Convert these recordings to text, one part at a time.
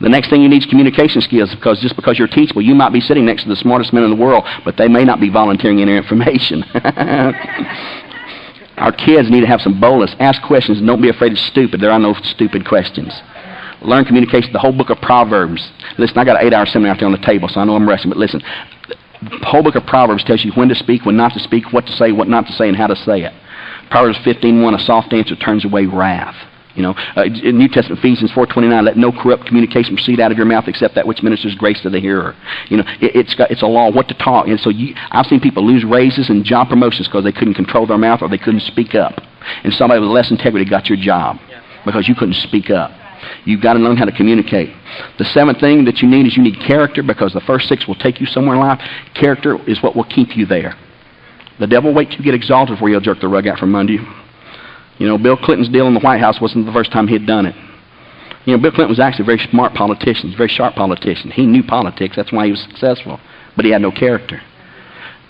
The next thing you need is communication skills, because just because you're teachable, you might be sitting next to the smartest men in the world, but they may not be volunteering any information. Our kids need to have some boldness. Ask questions and don't be afraid of stupid. There are no stupid questions. Learn communication. The whole book of Proverbs. Listen, I got an 8-hour seminar out there on the table, so I know I'm rushing, but listen. The whole book of Proverbs tells you when to speak, when not to speak, what to say, what not to say, and how to say it. Proverbs 15:1, a soft answer turns away wrath. You know, in New Testament, Ephesians 4:29, let no corrupt communication proceed out of your mouth except that which ministers grace to the hearer. You know, it's a law what to talk. And so I've seen people lose raises and job promotions because they couldn't control their mouth or they couldn't speak up. And somebody with less integrity got your job because you couldn't speak up. You've got to learn how to communicate. The seventh thing that you need is you need character, because the first six will take you somewhere in life. Character is what will keep you there. The devil will wait till you get exalted before he'll jerk the rug out from under you. You know, Bill Clinton's deal in the White House wasn't the first time he had done it. You know, Bill Clinton was actually a very smart politician, a very sharp politician. He knew politics. That's why he was successful. But he had no character.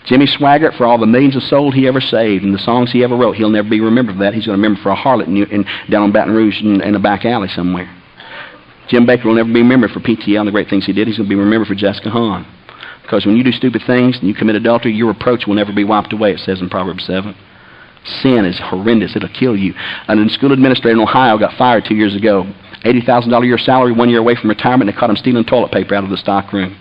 Jimmy Swaggart, for all the millions of souls he ever saved and the songs he ever wrote, he'll never be remembered for that. He's going to remember for a harlot down in Baton Rouge in a back alley somewhere. Jim Baker will never be remembered for PTL and the great things he did. He's going to be remembered for Jessica Hahn. Because when you do stupid things and you commit adultery, your reproach will never be wiped away, it says in Proverbs 7. Sin is horrendous. It'll kill you. A school administrator in Ohio got fired 2 years ago. $80,000 a year salary, 1 year away from retirement, and they caught him stealing toilet paper out of the stock room.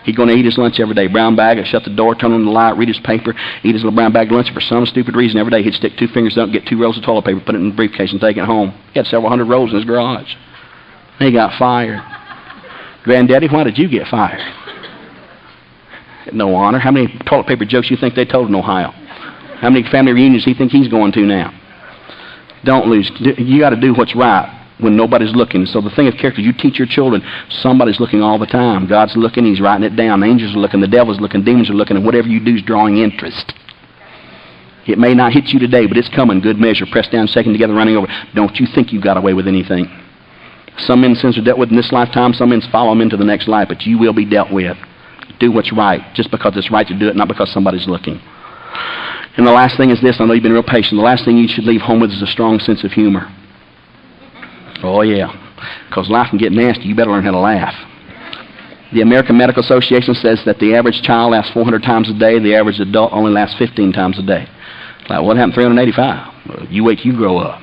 He'd go and eat his lunch every day. Brown bag, I'd shut the door, turn on the light, read his paper, eat his little brown bag lunch. For some stupid reason, every day he'd stick 2 fingers up, get 2 rolls of toilet paper, put it in the briefcase, and take it home. He had several hundred rolls in his garage. He got fired. Granddaddy, why did you get fired? No honor. How many toilet paper jokes you think they told in Ohio? How many family reunions do you think he's going to now? Don't lose. You got to do what's right when nobody's looking. So the thing of character, you teach your children, somebody's looking all the time. God's looking, he's writing it down. Angels are looking, the devil's looking, demons are looking, and whatever you do is drawing interest. It may not hit you today, but it's coming. Good measure, pressed down, shaken together, running over. Don't you think you got away with anything. Some men's sins are dealt with in this lifetime, some men's follow them into the next life, but you will be dealt with. Do what's right, just because it's right to do it, not because somebody's looking. And the last thing is this. I know you've been real patient. The last thing you should leave home with is a strong sense of humor. Oh, yeah. Because life can get nasty. You better learn how to laugh. The American Medical Association says that the average child laughs 400 times a day. The average adult only laughs 15 times a day. Like, what happened 385? Well, you wait till you grow up.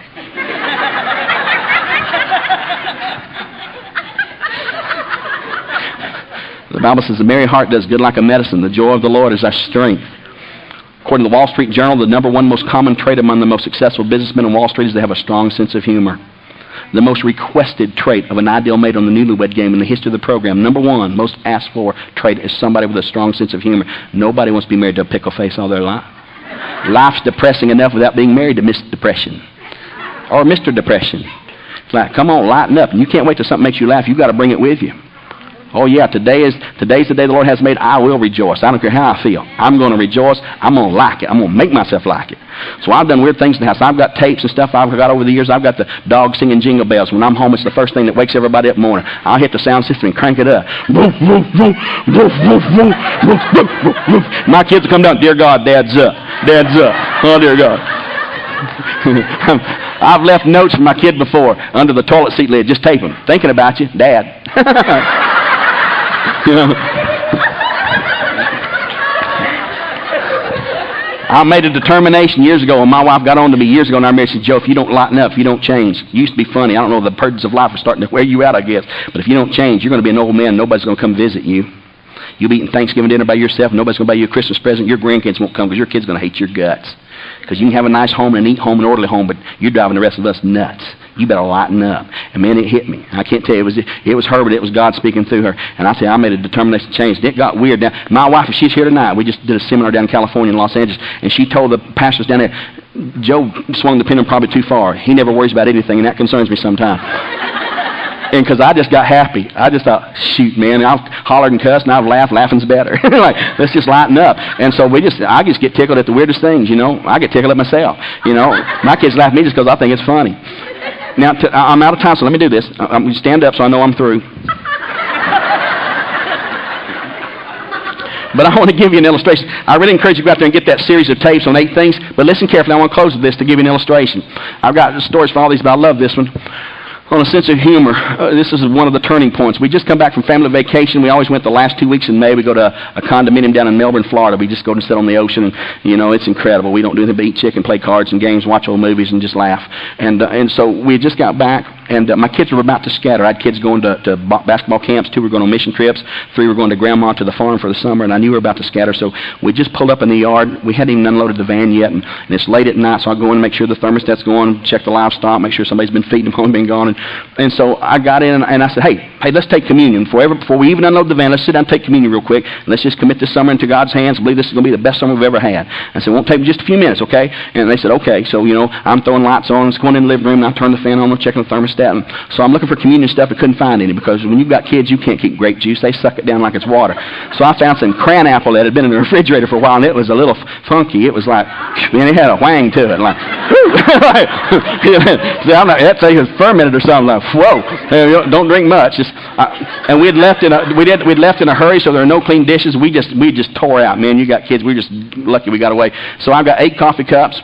The Bible says, the merry heart does good like a medicine. The joy of the Lord is our strength. According to the Wall Street Journal, the number one most common trait among the most successful businessmen on Wall Street is they have a strong sense of humor. The most requested trait of an ideal mate on the Newlywed Game in the history of the program, number one, most asked for trait is somebody with a strong sense of humor. Nobody wants to be married to a pickle face all their life. Life's depressing enough without being married to Miss Depression. Or Mr. Depression. It's like, come on, lighten up. And you can't wait till something makes you laugh. You've got to bring it with you. Oh, yeah, today's the day the Lord has made. I will rejoice. I don't care how I feel. I'm going to rejoice. I'm going to like it. I'm going to make myself like it. So I've done weird things in the house. I've got tapes and stuff I've got over the years. I've got the dog singing jingle bells. When I'm home, it's the first thing that wakes everybody up in the morning. I'll hit the sound system and crank it up. My kids will come down. Dear God, Dad's up. Dad's up. Oh, dear God. I've left notes for my kid before under the toilet seat lid. Just tape them. Thinking about you, Dad. You know, I made a determination years ago, and my wife got on to me years ago in our marriage. She said, Joe, if you don't lighten up, if you don't change, it used to be funny. I don't know, the burdens of life are starting to wear you out, I guess. But if you don't change, you're going to be an old man. Nobody's going to come visit you. You'll be eating Thanksgiving dinner by yourself. Nobody's going to buy you a Christmas present. Your grandkids won't come because your kid's going to hate your guts. Because you can have a nice home and a neat home and an orderly home, but you're driving the rest of us nuts. You better lighten up. And man, it hit me. I can't tell you, it was her, but it was God speaking through her. And I tell you, I made a determination to change. It got weird. Now, my wife, if she's here tonight, we just did a seminar down in California in Los Angeles, and she told the pastors down there, Joe swung the pendulum probably too far. He never worries about anything, and that concerns me sometimes. And because I just got happy. I just thought, shoot, man, I've hollered and cussed, and I've laughed. Laughing's better. Like, let's just lighten up. And so I just get tickled at the weirdest things, you know. I get tickled at myself, you know. My kids laugh at me just because I think it's funny. Now, I'm out of time, so let me do this. I'm going to stand up so I know I'm through. But I want to give you an illustration. I really encourage you to go out there and get that series of tapes on 8 things. But listen carefully. I want to close with this to give you an illustration. I've got stories for all these, but I love this one. On a sense of humor, this is one of the turning points. We just come back from family vacation. We always went the last 2 weeks in May. We go to a condominium down in Melbourne, Florida. We just go and sit on the ocean, and it's incredible. We don't do anything but eat chicken, play cards and games, watch old movies, and just laugh. And so we just got back, and my kids were about to scatter. I had kids going to basketball camps. 2 were going on mission trips. 3 were going to grandma to the farm for the summer, and I knew we were about to scatter. So we just pulled up in the yard. We hadn't even unloaded the van yet, and it's late at night, so I go in and make sure the thermostat's going, check the livestock, make sure somebody's been feeding them while I've been gone, and so I got in and I said, hey, let's take communion. Before we even unload the van, let's sit down and take communion real quick. And let's just commit this summer into God's hands. I believe this is going to be the best summer we've ever had. I said, it won't take just a few minutes, okay? And they said, okay. So, I'm throwing lights on. It's going in the living room, and I turn the fan on. I'm checking the thermostat. And so I'm looking for communion stuff. I couldn't find any because when you've got kids, you can't keep grape juice. They suck it down like it's water. So I found some cran apple that had been in the refrigerator for a while, and it was a little funky. It was like, man, it had a whang to it. Like, that's like it was fermented or something. Like, whoa. Don't drink much. And we'd left in a hurry, so there are no clean dishes. We just tore out, man. You got kids. We're just lucky we got away. So I've got 8 coffee cups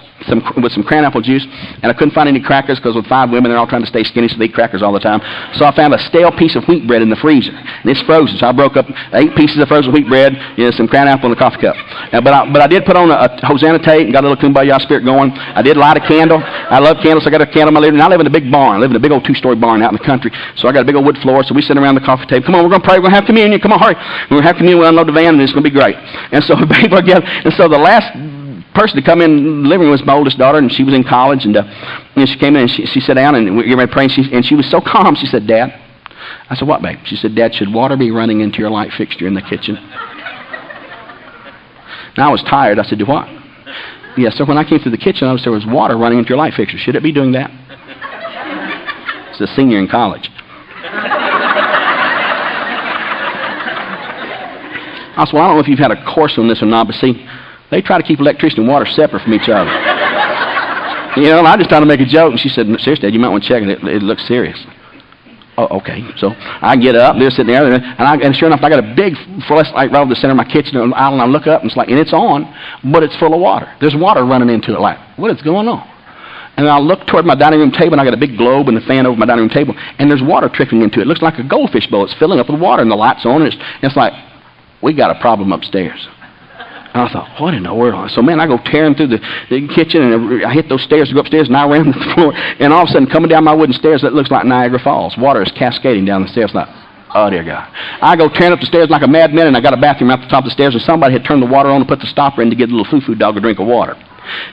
with some cran apple juice, and I couldn't find any crackers because with 5 women, they're all trying to stay skinny, so they eat crackers all the time. So I found a stale piece of wheat bread in the freezer, and it's frozen. So I broke up 8 pieces of frozen wheat bread, some cran apple, and a coffee cup. But I did put on a Hosanna tape and got a little Kumbaya spirit going. I did light a candle. I love candles. So I got a candle in my living room. I live in a big barn. I live in a big old 2-story barn out in the country. So I got a big old wood floor. So we sit around the coffee table. Come on, we're going to pray. We're going to have communion. Come on, hurry. We're going to have communion. We'll unload the van, and it's going to be great. And so people again. And so the last person to come in the living room was my oldest daughter, and she was in college. And she came in and she sat down, and we were praying. And she was so calm. She said, Dad. I said, what, babe? She said, Dad, should water be running into your light fixture in the kitchen? Now I was tired. I said, do what? Yeah, so when I came through the kitchen, I noticed there was water running into your light fixture. Should it be doing that? It's a senior in college. I said, well, I don't know if you've had a course on this or not, but see, they try to keep electricity and water separate from each other. And I just tried to make a joke, and she said, seriously, Dad, you might want to check it. It looks serious. Oh, okay. So I get up, they're sitting there, and sure enough, I got a big fluorescent light right over the center of my kitchen aisle, and I look up, and it's on, but it's full of water. There's water running into it. Like, what is going on? And I look toward my dining room table, and I got a big globe and a fan over my dining room table, and there's water trickling into it. It looks like a goldfish bowl. It's filling up with water, and the light's on, and it's like, we got a problem upstairs. And I thought, what in the world? So, man, I go tearing through the kitchen, and I hit those stairs to go upstairs, and I ran to the floor. And all of a sudden, coming down my wooden stairs, it looks like Niagara Falls. Water is cascading down the stairs. Like, oh, dear God. I go tearing up the stairs like a madman, and I got a bathroom at the top of the stairs, and somebody had turned the water on and put the stopper in to give the little foo-foo dog a drink of water.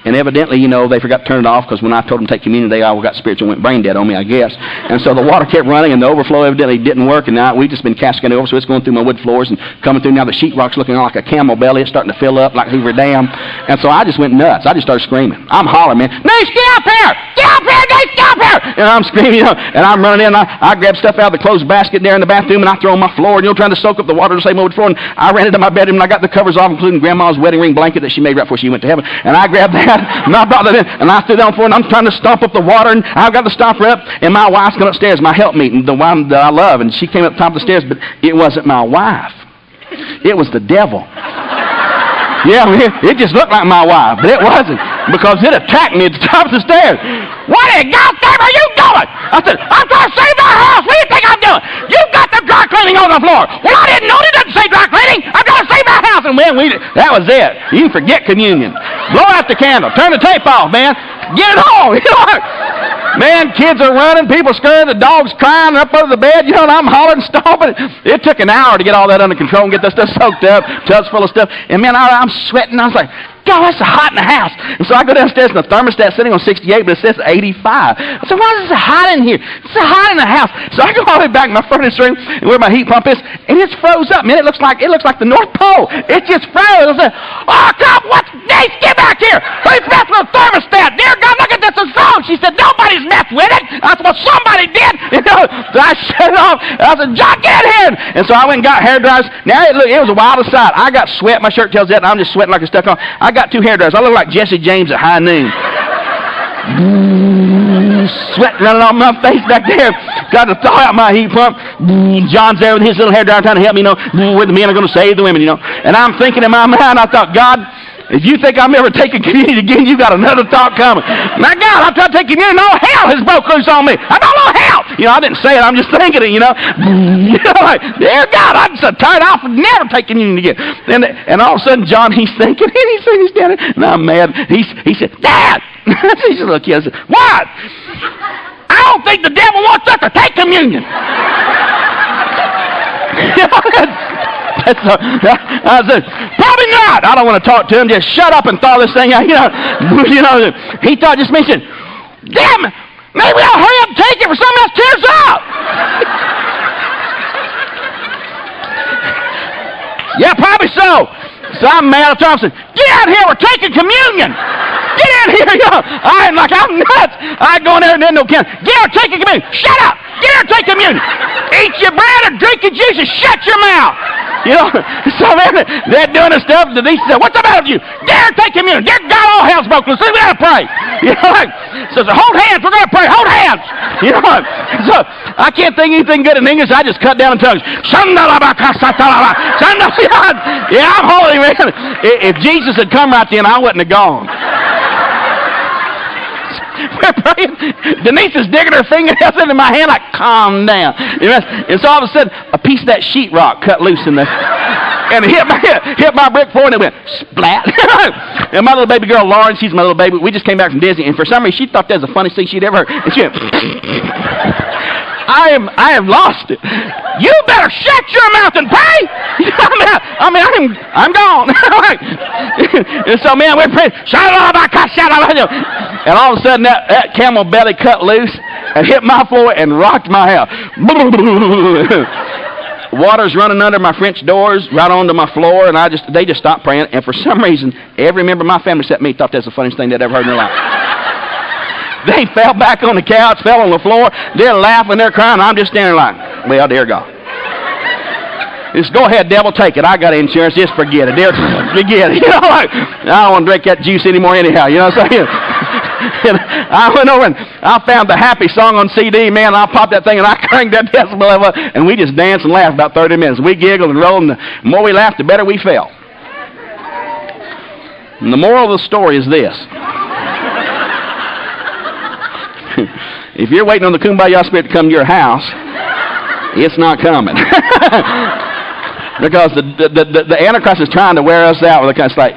And evidently, they forgot to turn it off because when I told them to take communion, they all got spiritual and went brain dead on me, I guess. And so the water kept running, and the overflow evidently didn't work. And now we've just been cascading over, so it's going through my wood floors and coming through. Now the sheetrock's looking like a camel belly. It's starting to fill up like Hoover Dam. And so I just went nuts. I just started screaming. I'm hollering, man, Nace, get up here! Get up here, Nace, get up here! And I'm screaming, and I'm running in. I grab stuff out of the clothes basket there in the bathroom, and I throw on my floor, and trying to soak up the water to save my wood floor. And I ran into my bedroom, and I got the covers off, including Grandma's wedding ring blanket that she made right before she went to heaven. And I grabbed that. I brought that in, and I threw down for it, and I'm trying to stomp up the water, and I've got the stomper up, and my wife's going upstairs, my helpmeet, and the one that I love, and she came up top of the stairs, but it wasn't my wife. It was the devil. Yeah, it just looked like my wife, but it wasn't, because it attacked me at the top of the stairs. What in God's name are you doing? I said, I'm trying to save my house. What do you think I'm doing? You've got the dry cleaning on the floor. Well, I didn't know it doesn't say dry cleaning. I'm trying to save my house. And man, that was it. You can forget communion. Blow out the candle. Turn the tape off, man. Get it on. Man, kids are running, people scurrying, the dog's crying up under the bed, and I'm hollering and stomping. It took an hour to get all that under control and get that stuff soaked up, tubs full of stuff. And man, I'm sweating. I was like, God, it's so hot in the house. And so I go downstairs, and the thermostat's sitting on 68, but it says 85. I said, why is it so hot in here? It's so hot in the house. So I go all the way back in my furnace room and where my heat pump is, and it's froze up. Man, it looks like the North Pole. It just froze. I said, oh, God, what's this? Get back here. They messed with the thermostat. Dear God, look at this. It's wrong. She said, nobody's messed with it. I said, well, somebody did. So I shut it off. I said, John, get in. And so I went and got hair dryers. Now, it was a wild sight. I got sweat. My shirt tells that, and I'm just sweating like it's stuck on. I got 2 hair dryers. I look like Jesse James at high noon. Sweat running off my face back there. Got to thaw out my heat pump. John's there with his little hair dryer trying to help me, where the men are going to save the women, And I'm thinking in my mind, I thought, God, If you think I'm ever taking communion again, you got another thought coming. My God, I tried to take communion, all hell has broke loose on me. I don't know how. You know, I didn't say it, I'm just thinking it, you know. Like, dear God, I'm so tired, I'll never take communion again. And all of a sudden, John, he's thinking, and he's down there, and I'm mad. He said, Dad! He's a little kid. I said, what? I don't think the devil wants us to take communion. I said, probably not. I don't want to talk to him. Just shut up and thaw this thing out. You know, he thought just mentioned, damn it, maybe I'll hurry up and take it for someone else tears up. Yeah, probably so. So I'm mad at Thompson. Get out here, we're taking communion. Get in here, you know. I'm nuts. I go in there and then no can. Get out, take communion. Shut up. Get out, take communion. Eat your bread or drink your juice and shut your mouth. You know, so they're doing the stuff. Denise said, what's the matter with you? Dare take communion. Dear God, all hell's broken. So we got to pray. You know, so hold hands. We're going to pray. Hold hands. You know, so I can't think anything good in English. I just cut down in tongues. Yeah, I'm holy, man. If Jesus had come right then, I wouldn't have gone. We're praying. Denise is digging her fingernails into my hand like, calm down. And so all of a sudden, a piece of that sheetrock cut loose in the, and it hit my brick floor, and it went splat. And my little baby girl, Lauren, she's my little baby. We just came back from Disney, and for some reason, she thought that was the funniest thing she'd ever heard. And she went, I have lost it. You better shut your mouth and pray. I'm gone. And so, man, we're praying. And all of a sudden, that camel belly cut loose and hit my floor and rocked my house. Water's running under my French doors, right onto my floor, and they just stopped praying. And for some reason, every member of my family except me thought that's the funniest thing they'd ever heard in their life. They fell back on the couch, fell on the floor. They're laughing, they're crying. I'm just standing like, well, dear God. Just go ahead, devil, take it. I got insurance. Just forget it. Forget it. You know, like, I don't want to drink that juice anymore anyhow. You know what I'm saying? And I went over and I found the Happy song on CD, man. I popped that thing and I cranked that decibel level up, and we just danced and laughed about 30 minutes. We giggled and rolled, and the more we laughed, the better we felt. And the moral of the story is this. If you're waiting on the Kumbaya Spirit to come to your house, it's not coming. Because the Antichrist is trying to wear us out. It's like,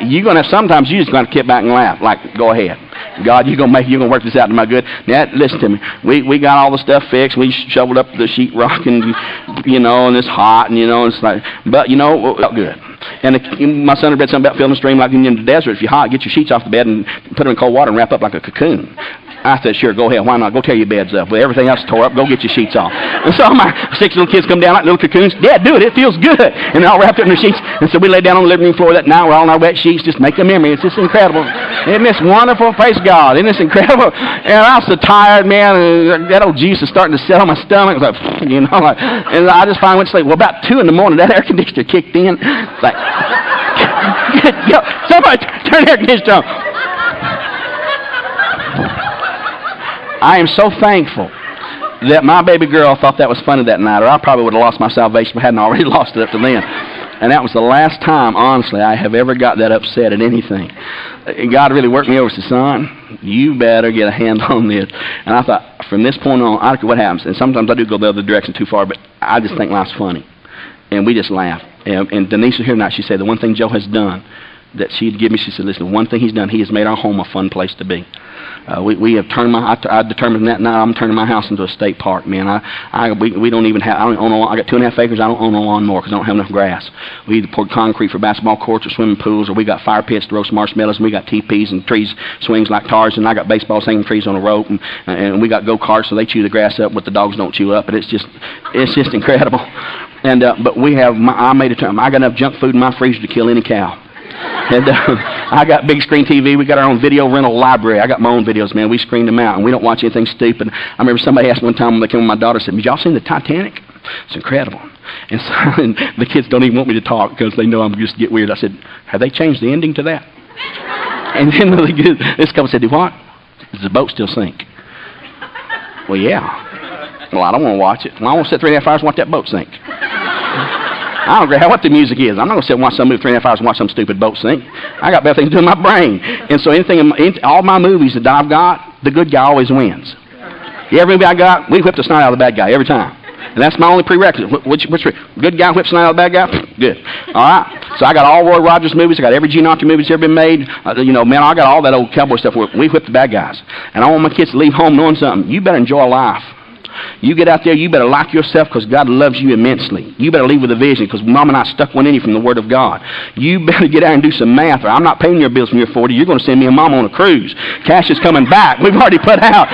sometimes you're just going to kick back and laugh. Like, go ahead. God, you're going to work this out to my good. Now, listen to me. We got all the stuff fixed. We shoveled up the sheetrock, and, and it's hot, and, it's like, but, it felt good. And my son had read something about filling a stream like in the desert. If you're hot, get your sheets off the bed and put them in cold water and wrap up like a cocoon. I said, sure, go ahead. Why not? Go tear your beds up. With everything else tore up, go get your sheets off. And so my 6 little kids come down like little cocoons. Dad, do it. It feels good. And they're all wrapped up in their sheets. And so we lay down on the living room floor that night. We're all in our wet sheets. Just make a memory. It's just incredible. Isn't this wonderful? Praise God. Isn't this incredible? And I was so tired, man. And that old juice is starting to set on my stomach. It was like, and I just finally went to sleep. Well, about 2 in the morning, that air conditioner kicked in. It's like, yo, somebody turn the air conditioner on. I am so thankful that my baby girl thought that was funny that night, or I probably would have lost my salvation if I hadn't already lost it up to then. And that was the last time, honestly, I have ever got that upset at anything. And God really worked me over and said, son, you better get a handle on this. And I thought, from this point on, I don't care what happens. And sometimes I do go the other direction too far, but I just think life's funny. And we just laugh. And Denise was here tonight. She said, the one thing Joe has done that she'd give me, she said, listen, the one thing he's done, he has made our home a fun place to be. We have turned I determined that night I'm turning my house into a state park, man. We don't even have, I don't own a lawn. I got 2.5 acres. I don't own a lawnmower because I don't have enough grass. We either poured concrete for basketball courts or swimming pools, or we got fire pits to roast marshmallows, and we got teepees and trees swings like Tarzan. I got baseballs hanging trees on a rope, and we got go-karts so they chew the grass up, but the dogs don't chew up. But it's just incredible. And but I made a term. I got enough junk food in my freezer to kill any cow. And I got big screen TV. We got our own video rental library. I got my own videos, man. We screened them out, and we don't watch anything stupid. I remember somebody asked one time when they came with my daughter, said, "Have y'all seen the Titanic?" It's incredible. And so and the kids don't even want me to talk because they know I'm just get weird. I said, "Have they changed the ending to that?" And then this couple said, "Do what? Does the boat still sink?" Well, yeah. Well, I don't want to watch it. Well, I want to sit 3.5 hours and watch that boat sink. I don't care what the music is. I'm not going to sit and watch some movie 3.5 hours and watch some stupid boat sink. I got better things to do in my brain. And so all my movies that I've got, the good guy always wins. Every movie I got, we whip the snot out of the bad guy every time. And that's my only prerequisite. Which good guy whips the snot out of the bad guy? Good. All right. So I got all Roy Rogers movies. I got every Gene Autry movie that's ever been made. Man, I got all that old cowboy stuff where we whip the bad guys. And I want my kids to leave home knowing something. You better enjoy life. You get out there, you better like yourself because God loves you immensely. You better leave with a vision because Mom and I stuck one in you from the Word of God. You better get out and do some math or I'm not paying your bills from your 40. You're going to send me and Mom on a cruise. Cash is coming back. We've already put out.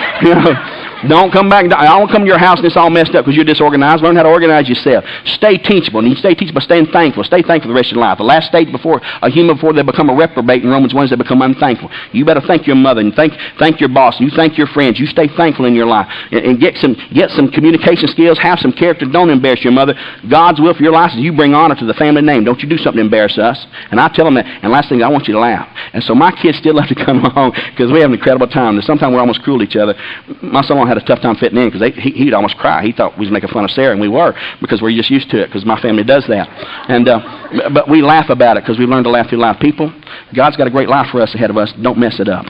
Don't come back. I don't come to your house and it's all messed up because you're disorganized. Learn how to organize yourself. Stay teachable. And you stay teachable by staying thankful. Stay thankful the rest of your life. The last stage before a human before they become a reprobate in Romans 1 is they become unthankful. You better thank your mother and thank your boss. You thank your friends. You stay thankful in your life. And get some communication skills. Have some character. Don't embarrass your mother. God's will for your life is you bring honor to the family name. Don't you do something to embarrass us. And I tell them that. And last thing, I want you to laugh. And so my kids still have to come home because we have an incredible time. Sometimes we're almost cruel to each other. My son had a tough time fitting in because he'd almost cry. He thought we was making fun of Sarah, and we were because we're just used to it because my family does that. And but we laugh about it because we learned to laugh through life. People, God's got a great life for us ahead of us. Don't mess it up.